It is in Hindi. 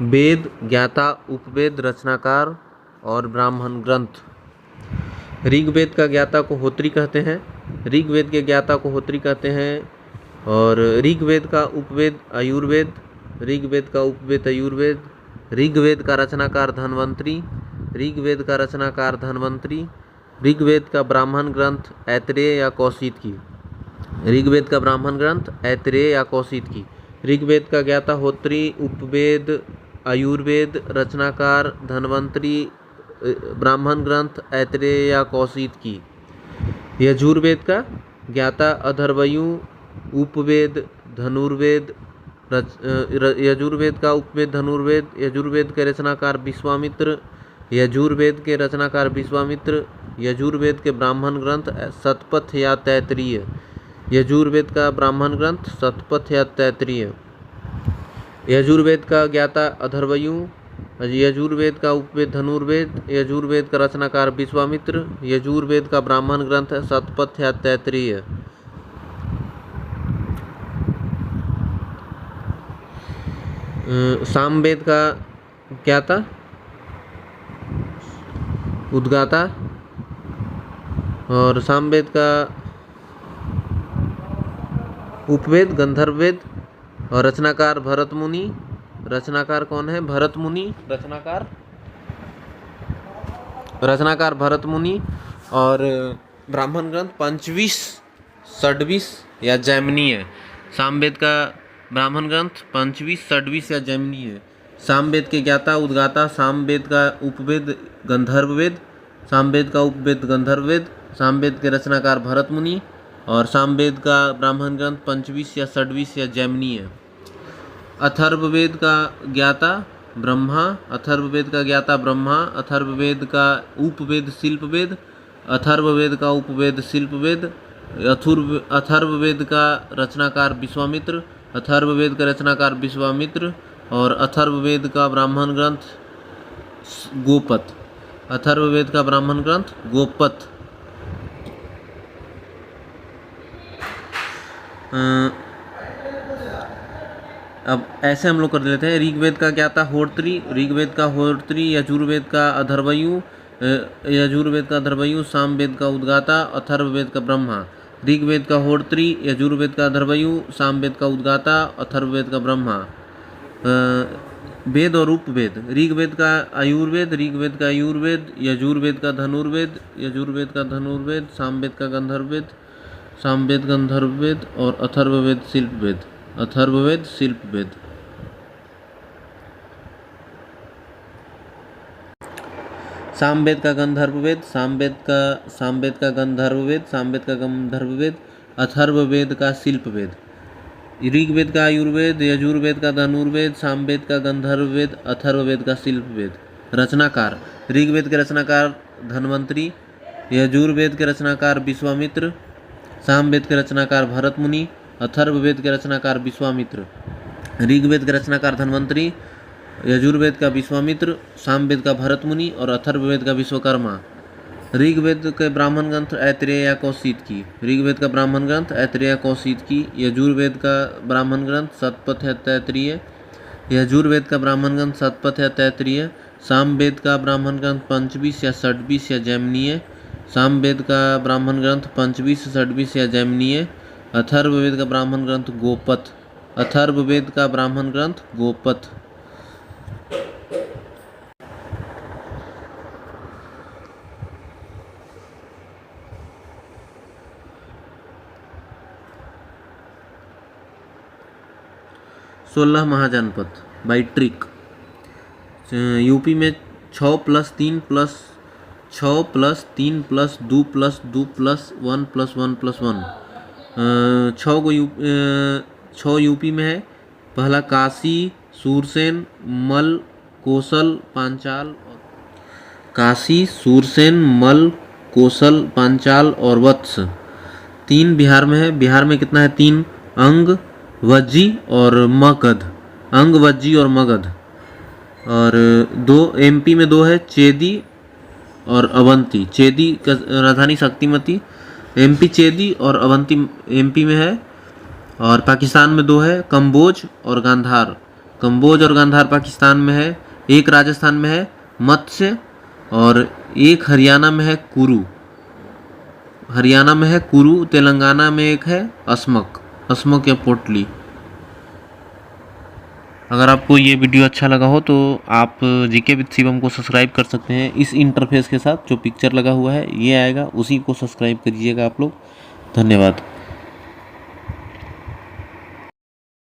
वेद, ज्ञाता, उपवेद, रचनाकार और ब्राह्मण ग्रंथ। ऋग्वेद का ज्ञाता को होत्री कहते हैं। ऋग्वेद के ज्ञाता को होत्री कहते हैं। और ऋग्वेद का उपवेद आयुर्वेद, ऋग्वेद का उपवेद आयुर्वेद। ऋग्वेद का रचनाकार धन्वंतरी, ऋग्वेद का रचनाकार धन्वंतरी। ऋग्वेद का ब्राह्मण ग्रंथ ऐतरेय या कौशिकी। ऋग्वेद का ब्राह्मण ग्रंथ ऐतरेय या कौशिकी। ऋग्वेद का ज्ञाता होत्री, उपवेद आयुर्वेद, रचनाकार धन्वंतरी, ब्राह्मण ग्रंथ ऐतरेय या कौशिकी। यजुर्वेद का ज्ञाता अथर्वयु, उपवेद धनुर्वेद, यजुर्वेद का उपवेद धनुर्वेद। यजुर्वेद के रचनाकार विश्वामित्र, यजुर्वेद के रचनाकार विश्वामित्र। यजुर्वेद के ब्राह्मण ग्रंथ शतपथ या तैत्तिरीय। यजुर्वेद का ब्राह्मण ग्रंथ शतपथ या तैत्तिरीय। यजुर्वेद का ज्ञाता अथर्वयु, यजुर्वेद का उपवेद धनुर्वेद। यजुर्वेद का रचनाकार विश्वामित्र। यजुर्वेद का ब्राह्मण ग्रंथ शतपथ या तैत्तिरीय। सामवेद का ज्ञाता उद्गाता, और सामवेद का उपवेद गंधर्ववेद, और रचनाकार भरत मुनि। रचनाकार कौन है? भरत मुनि। रचनाकार भरत मुनि। और ब्राह्मण ग्रंथ पंचविश, षड्विश या जैमिनीय। सामवेद का ब्राह्मण ग्रंथ पंचविश, षड्विश या जैमिनीय। सामवेद के ज्ञाता उद्गाता, सामवेद का उपवेद गंधर्ववेद, सामवेद का उपवेद गंधर्ववेद। सामवेद के रचनाकार भरत मुनि। और सामवेद का ब्राह्मण ग्रंथ पंचविश या षड्विश या जैमिनीय। अथर्ववेद का ज्ञाता ब्रह्मा, अथर्ववेद का ज्ञाता ब्रह्मा। अथर्ववेद का उपवेद शिल्पवेद, अथर्ववेद का उपवेद शिल्पवेद। अथर्ववेद का रचनाकार विश्वामित्र, अथर्ववेद का रचनाकार विश्वामित्र। और अथर्ववेद का ब्राह्मण ग्रंथ गोपत। अथर्ववेद का ब्राह्मण ग्रंथ गोपत। अब ऐसे हम लोग कर लेते हैं। ऋग्वेद का ज्ञाता होत्री, ऋग्वेद का होत्री। यजुर्वेद का अथर्वयु, यजुर्वेद का अथर्वयु। सामवेद का उद्गाता, अथर्ववेद का ब्रह्मा। ऋग्वेद का होत्री, यजुर्वेद का अथर्वयु, सामवेद का उद्गाता, अथर्ववेद का ब्रह्मा। वेद और उपवेद। ऋग्वेद का आयुर्वेद, ऋग्वेद का आयुर्वेद। यजुर्वेद का धनुर्वेद, यजुर्वेद का धनुर्वेद। सामवेद का गंधर्ववेद, सामवेद गंधर्ववेद। और अथर्ववेद शिल्पवेद, अथर्ववेद शिल्पवेद। सामवेद का गंधर्ववेद, सामवेद का गंधर्ववेद, सामवेद का गंधर्ववेद। अथर्ववेद का शिल्पवेद। ऋग्वेद का आयुर्वेद, यजुर्वेद का धनुर्वेद, सामवेद का गंधर्ववेद, अथर्ववेद का शिल्पवेद। रचनाकार। ऋग्वेद के रचनाकार धन्वंतरी, यजुर्वेद के रचनाकार विश्वामित्र, सामवेद के रचनाकार भरत मुनि, अथर्ववेद के रचनाकार विश्वामित्र। ऋग्वेद के रचनाकार धन्वंतरी, यजुर्वेद का विश्वामित्र, सामवेद का भरत मुनि और अथर्ववेद का विश्वकर्मा। ऋग्वेद के ब्राह्मण ग्रंथ ऐतरेय या कौशिकी। ऋग्वेद का ब्राह्मण ग्रंथ ऐतरेय या कौशिकी। यजुर्वेद का ब्राह्मण ग्रंथ शतपथ या तैत्तिरीय। यजुर्वेद का ब्राह्मण ग्रंथ शतपथ या तैत्तिरीय। सामवेद का ब्राह्मण ग्रंथ पंचविश या षड्विश या जैमिनीय। सामवेद का ब्राह्मण ग्रंथ पंचविश, षड्विश या जैमिनीय। अथर्ववेद का ब्राह्मण ग्रंथ गोपथ। अथर्ववेद का ब्राह्मण ग्रंथ गोपथ। सोलह महाजनपद बाई ट्रिक। यूपी में 6 + 3 + 6 + 3 + 2 + 2 + 1 + 1 + 1। 6 यूपी में है। पहला काशी, सूरसेन, मल, कौशल, पांचाल। काशी, सूरसेन, मल, कौशल, पांचाल और वत्स। 3 बिहार में है। बिहार में कितना है? 3। अंग, वज्जी और मगध। अंग, वज्जी और मगध। और 2 एमपी में 2 है, चेदी और अवंती। चेदी का राजधानी शक्तिमती। एमपी चेदी और अवंती एमपी में है। और पाकिस्तान में 2 है, कंबोज और गांधार। कंबोज और गांधार पाकिस्तान में है, एक राजस्थान में है मत्स्य, और एक हरियाणा में है कुरु। हरियाणा में है कुरु, तेलंगाना में एक है अस्मक या पोटली। अगर आपको ये वीडियो अच्छा लगा हो तो आप जीके विद शिवम को सब्सक्राइब कर सकते हैं। इस इंटरफेस के साथ जो पिक्चर लगा हुआ है ये आएगा, उसी को सब्सक्राइब करिएगा आप लोग। धन्यवाद।